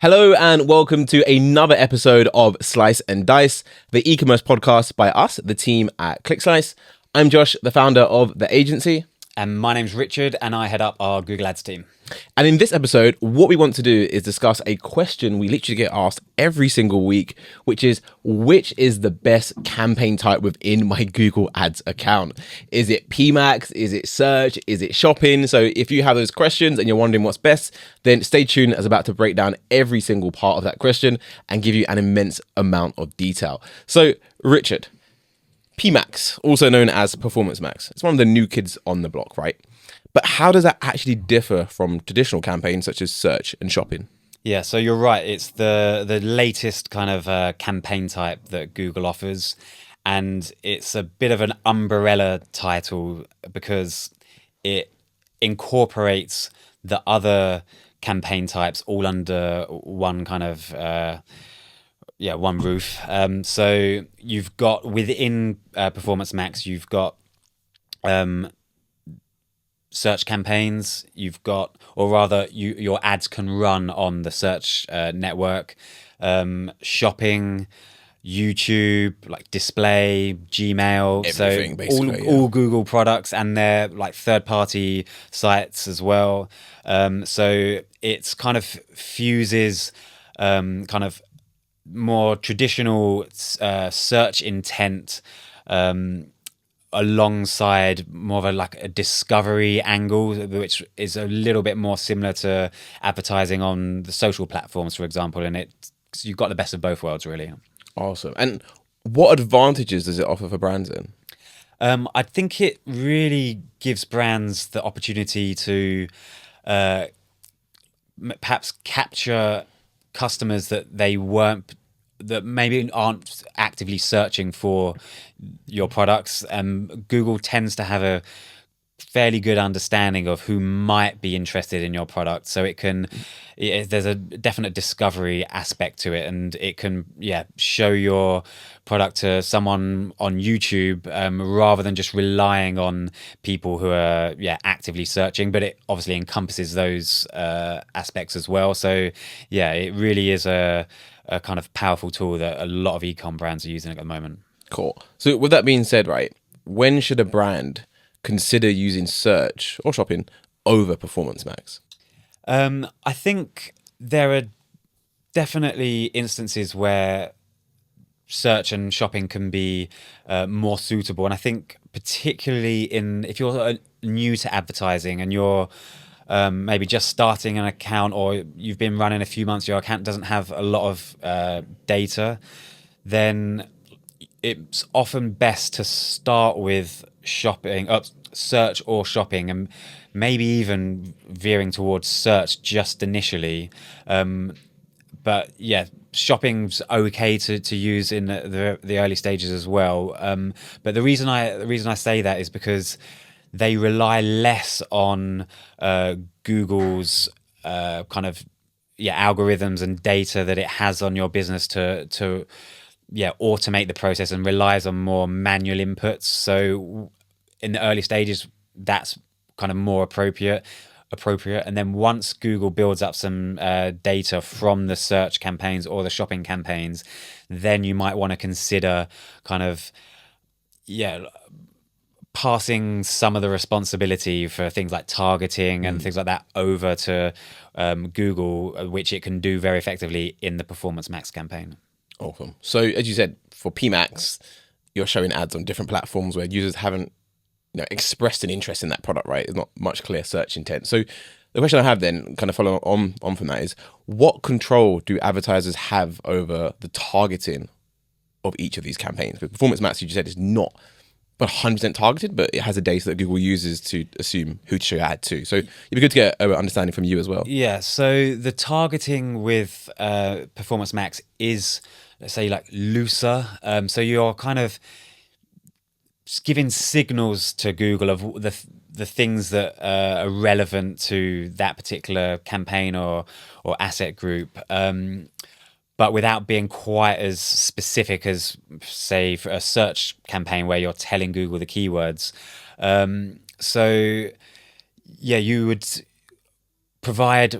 Hello and welcome to another episode of Slice and Dice, the e-commerce podcast by us, the team at ClickSlice. I'm Josh, the founder of the agency. And my name's Richard, and I head up our Google Ads team. And in this episode, what we want to do is discuss a question we literally get asked every single week, which is the best campaign type within my Google Ads account? Is it PMax? Is it search? Is it shopping? So if you have those questions and you're wondering what's best, then stay tuned as I'm about to break down every single part of that question and give you an immense amount of detail. So Richard, PMax, also known as Performance Max. It's one of the new kids on the block, right? But how does that actually differ from traditional campaigns such as search and shopping? Yeah, so you're right. It's the latest kind of campaign type that Google offers. And it's a bit of an umbrella title because it incorporates the other campaign types all under one kind of one roof. So you've got within Performance Max, you've got search campaigns. You've got, or rather, your ads can run on the search network, shopping, YouTube, like display, Gmail, Everything, so basically, all Google products and their like third-party sites as well. So it's kind of fuses kind of more traditional search intent alongside more of a discovery angle, which is a little bit more similar to advertising on the social platforms, for example. And you've got the best of both worlds, really. Awesome. And what advantages does it offer for brands then? I think it really gives brands the opportunity to perhaps capture customers that maybe aren't actively searching for your products. Google tends to have a fairly good understanding of who might be interested in your product, so there's a definite discovery aspect to it, and it can show your product to someone on YouTube rather than just relying on people who are actively searching. But it obviously encompasses those aspects as well. So it really is a kind of powerful tool that a lot of ecom brands are using at the moment. Cool. So with that being said, right, when should a brand consider using search or shopping over Performance Max? I think there are definitely instances where search and shopping can be more suitable. And I think particularly if you're new to advertising and you're maybe just starting an account, or you've been running a few months, your account doesn't have a lot of data, then it's often best to start with search or shopping, and maybe even veering towards search just initially. But shopping's okay to use in the early stages as well. But the reason I say that is because they rely less on Google's kind of algorithms and data that it has on your business to automate the process, and relies on more manual inputs. So in the early stages, that's kind of more appropriate. And then once Google builds up some data from the search campaigns or the shopping campaigns, then you might want to consider kind of passing some of the responsibility for things like targeting and things like that over to Google, which it can do very effectively in the Performance Max campaign. Awesome. So as you said, for PMax, you're showing ads on different platforms where users haven't expressed an interest in that product, right? There's not much clear search intent. So the question I have then, kind of following on from that, is what control do advertisers have over the targeting of each of these campaigns? Because Performance Max, you just said, is not 100% targeted, but it has a data that Google uses to assume who to show your ad to. So it'd be good to get an understanding from you as well. Yeah, so the targeting with Performance Max is, let's say, like looser. So you're kind of giving signals to Google of the things that are relevant to that particular campaign or asset group. But without being quite as specific as, say, for a search campaign where you're telling Google the keywords. So, you would provide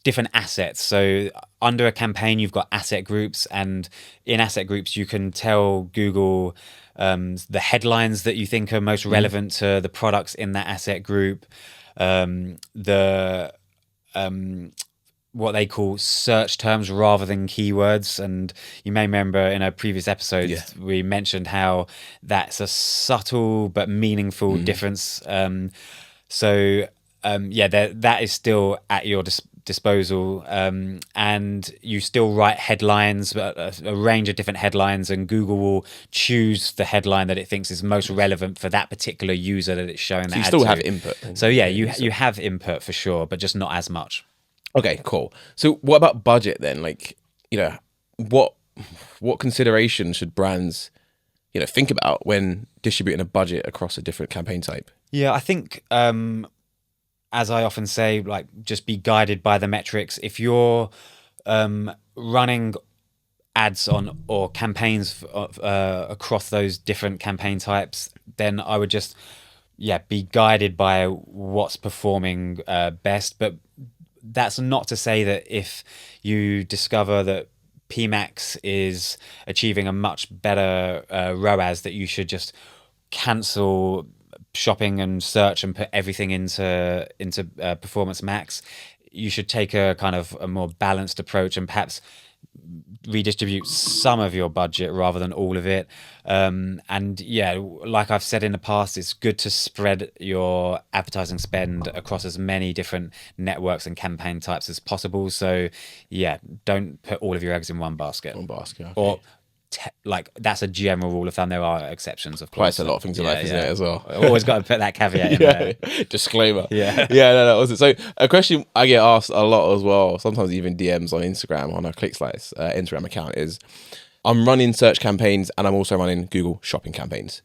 different assets. So under a campaign, you've got asset groups, and in asset groups, you can tell Google the headlines that you think are most relevant to the products in that asset group, the what they call search terms rather than keywords. And you may remember in a previous episode, we mentioned how that's a subtle but meaningful difference. That is still at your disposal, and you still write headlines, a range of different headlines, and Google will choose the headline that it thinks is most relevant for that particular user that it's showing. So you still have input. So yeah, you have input for sure, but just not as much. Okay, cool. So what about budget then? Like, what consideration should brands, think about when distributing a budget across a different campaign type? Yeah, I think, as I often say, like, just be guided by the metrics. If you're running ads on or campaigns across those different campaign types, then I would just be guided by what's performing best. But that's not to say that if you discover that PMax is achieving a much better ROAS, that you should just cancel shopping and search and put everything into Performance Max. You should take a kind of a more balanced approach and perhaps redistribute some of your budget rather than all of it. Like I've said in the past, it's good to spread your advertising spend across as many different networks and campaign types as possible. So don't put all of your eggs in one basket. Okay. Or that's a general rule of thumb. There are exceptions, of course. Quite a lot of things in life, isn't it, as well? Always got to put that caveat in there. Disclaimer. Yeah. No, that was it. So a question I get asked a lot as well, sometimes even DMs on Instagram, on our ClickSlice Instagram account, is I'm running search campaigns and I'm also running Google shopping campaigns.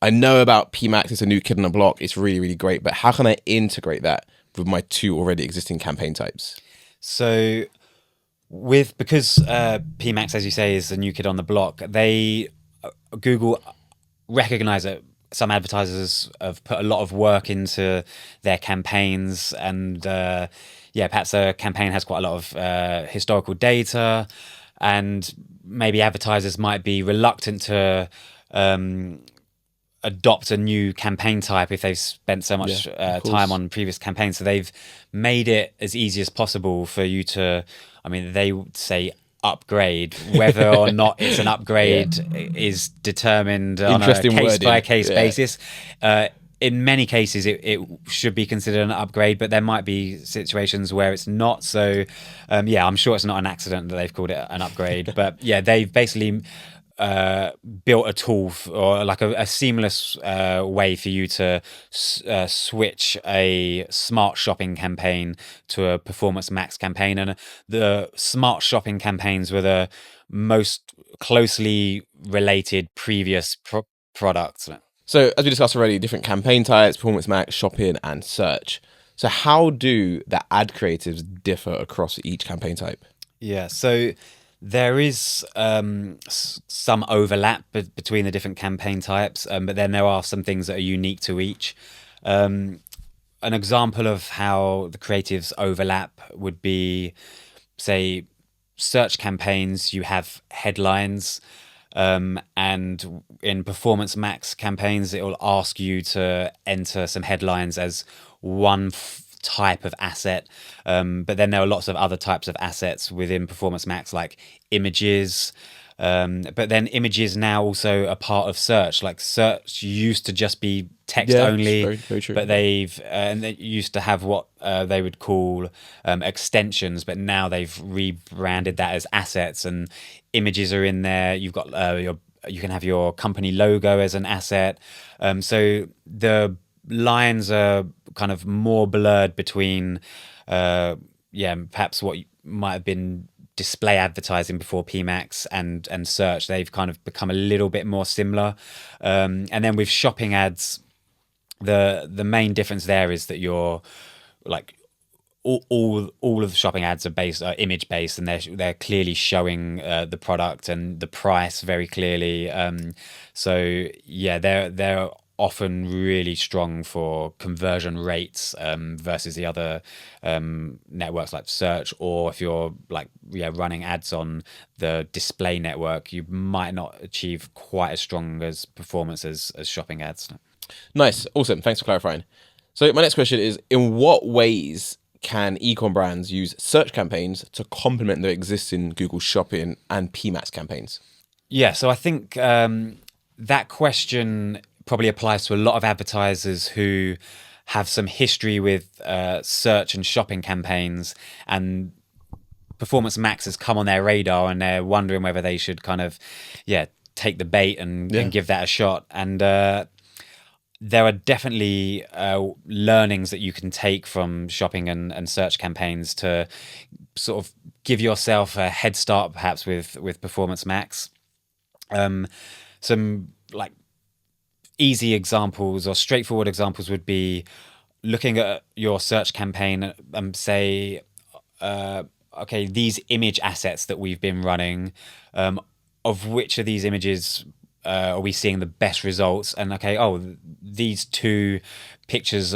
I know about PMax, it's a new kid on the block. It's really, really great. But how can I integrate that with my two already existing campaign types? So because PMax, as you say, is a new kid on the block, Google recognize that some advertisers have put a lot of work into their campaigns, and perhaps a campaign has quite a lot of historical data, and maybe advertisers might be reluctant to adopt a new campaign type if they've spent so much time on previous campaigns. So they've made it as easy as possible for you to, they would say upgrade. Whether or not it's an upgrade is determined on a case-by-case basis. In many cases, it should be considered an upgrade, but there might be situations where it's not. So, I'm sure it's not an accident that they've called it an upgrade. But they've basically built a tool or like a seamless way for you to switch a smart shopping campaign to a Performance Max campaign. And the smart shopping campaigns were the most closely related previous products. So as we discussed already, different campaign types, Performance Max, shopping and search. So how do the ad creatives differ across each campaign type? Yeah, so there is some overlap between the different campaign types, but then there are some things that are unique to each. An example of how the creatives overlap would be, say, search campaigns, you have headlines, and in Performance Max campaigns, it will ask you to enter some headlines as one type of asset, but then there are lots of other types of assets within Performance Max, like images, but then images now also a part of search. Like search used to just be text only, very, very true. but they used to have what they would call extensions, but now they've rebranded that as assets, and images are in there. You've got you can have your company logo as an asset, so the lines are kind of more blurred between perhaps what might have been display advertising before PMax and search. They've kind of become a little bit more similar, and then with shopping ads, the main difference there is that you're like all of the shopping ads are image based, and they're clearly showing the product and the price very clearly. They're often really strong for conversion rates versus the other networks like search, or if you're like running ads on the display network, you might not achieve quite as strong as performance as shopping ads. Nice. Awesome. Thanks for clarifying. So my next question is, in what ways can ecom brands use search campaigns to complement their existing Google Shopping and PMax campaigns? Yeah, so I think that question probably applies to a lot of advertisers who have some history with search and shopping campaigns, and Performance Max has come on their radar and they're wondering whether they should kind of take the bait and give that a shot. And there are definitely learnings that you can take from shopping and search campaigns to sort of give yourself a head start perhaps with Performance Max. Some like easy examples or straightforward examples would be looking at your search campaign and say, okay, these image assets that we've been running, of which of these images are we seeing the best results? And okay, these two pictures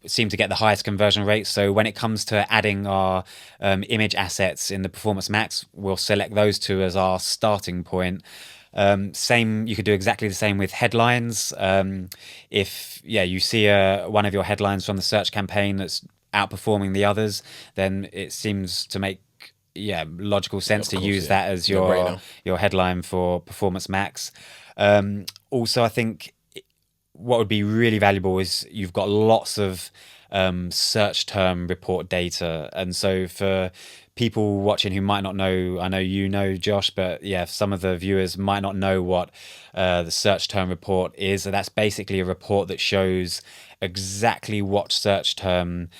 seem to get the highest conversion rates. So when it comes to adding our image assets in the Performance Max, we'll select those two as our starting point. You could do exactly the same with headlines. If you see one of your headlines from the search campaign that's outperforming the others, then it seems to make logical sense to use that as your headline for Performance Max. Also, I think what would be really valuable is you've got lots of search term report data, and so for people watching who might not know, I know you know, Josh, but some of the viewers might not know what the search term report is. So that's basically a report that shows exactly what search term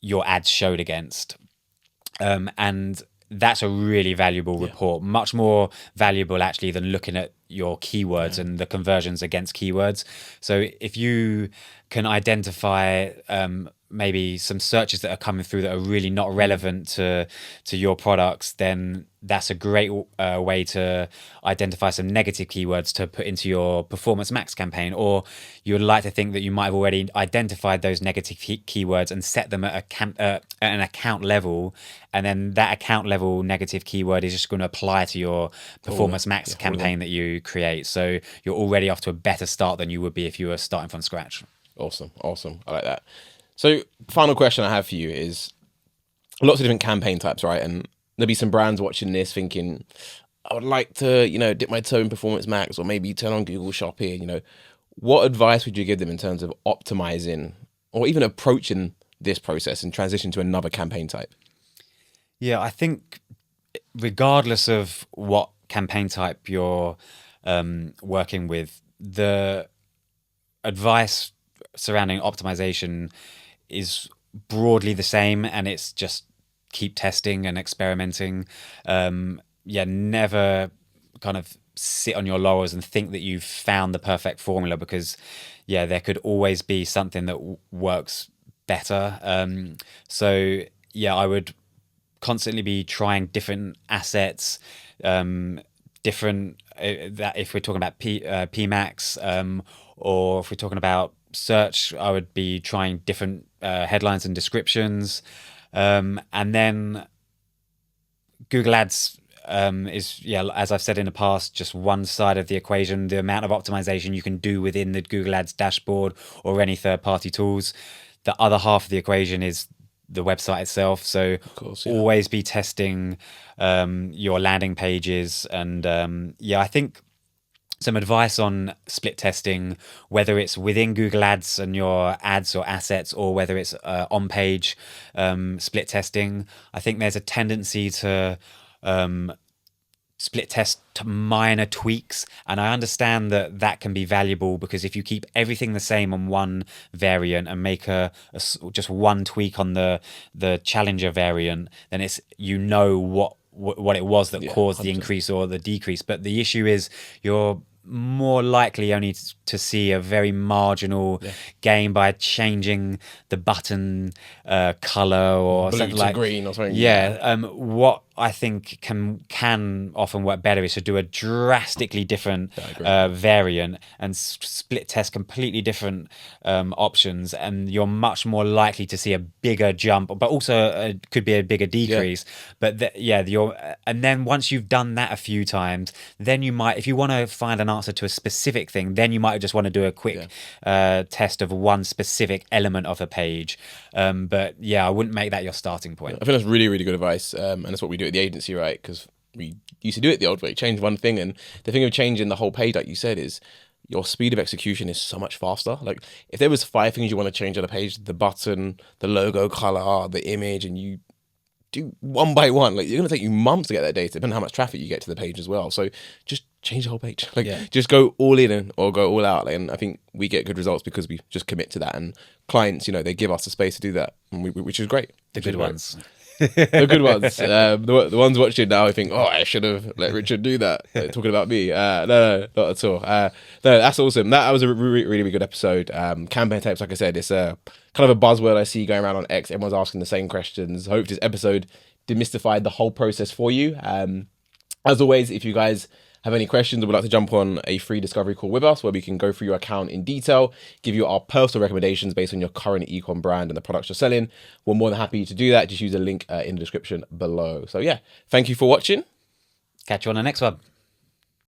your ads showed against. And that's a really valuable report, much more valuable actually than looking at your keywords and the conversions against keywords. So if you can identify maybe some searches that are coming through that are really not relevant to your products, then that's a great way to identify some negative keywords to put into your Performance Max campaign. Or you would like to think that you might have already identified those negative keywords and set them at an account level, and then that account level negative keyword is just going to apply to your Performance Max campaign that you create. So you're already off to a better start than you would be if you were starting from scratch. Awesome. I like that. So final question I have for you is, lots of different campaign types, right? And there'll be some brands watching this thinking, I would like to, dip my toe in Performance Max, or maybe turn on Google Shopping. What advice would you give them in terms of optimizing or even approaching this process and transition to another campaign type? Yeah, I think regardless of what campaign type you're working with, the advice surrounding optimization is broadly the same, and it's just keep testing and experimenting. Never kind of sit on your laurels and think that you've found the perfect formula, because there could always be something that works better. I would constantly be trying different assets, different that if we're talking about PMax, or if we're talking about search, I would be trying different headlines and descriptions, and then Google Ads is, as I've said in the past, just one side of the equation. The amount of optimization you can do within the Google Ads dashboard or any third-party tools. The other half of the equation is the website itself. So always be testing your landing pages, and I think some advice on split testing, whether it's within Google Ads and your ads or assets, or whether it's on-page split testing. I think there's a tendency to split test to minor tweaks, and I understand that can be valuable, because if you keep everything the same on one variant and make just one tweak on the challenger variant, then it's what it was that caused 100%. The increase or the decrease. But the issue is you're more likely only to see a very marginal gain by changing the button color or blue something to green or something. What I think can often work better is to do a drastically different variant and split test completely different options, and you're much more likely to see a bigger jump, but also could be a bigger decrease. But and then once you've done that a few times, then you might, if you want to find an answer to a specific thing, then you might just want to do a quick test of one specific element of a page. But yeah, I wouldn't make that your starting point. I think that's really, really good advice. And that's what we do at the agency, right? Because we used to do it the old way, change one thing. And the thing of changing the whole page, like you said, is your speed of execution is so much faster. Like if there was 5 things you want to change on a page, the button, the logo color, the image, and you do one by one, like you're going to take you months to get that data, depending on how much traffic you get to the page as well. So just change the whole page. Like just go all in or go all out. And I think we get good results because we just commit to that. And clients, they give us the space to do that, and which is great. The good ones. The good ones. The ones watching now, I think, I should have let Richard do that. Talking about me. No, not at all. No, that's awesome. That was a really, really good episode. Campaign types, like I said, it's a kind of a buzzword I see going around on X. Everyone's asking the same questions. I hope this episode demystified the whole process for you. As always, if you guys have any questions or would like to jump on a free discovery call with us where we can go through your account in detail, give you our personal recommendations based on your current ecom brand and the products you're selling, we're more than happy to do that. Just use the link in the description below. So yeah, thank you for watching. Catch you on the next one.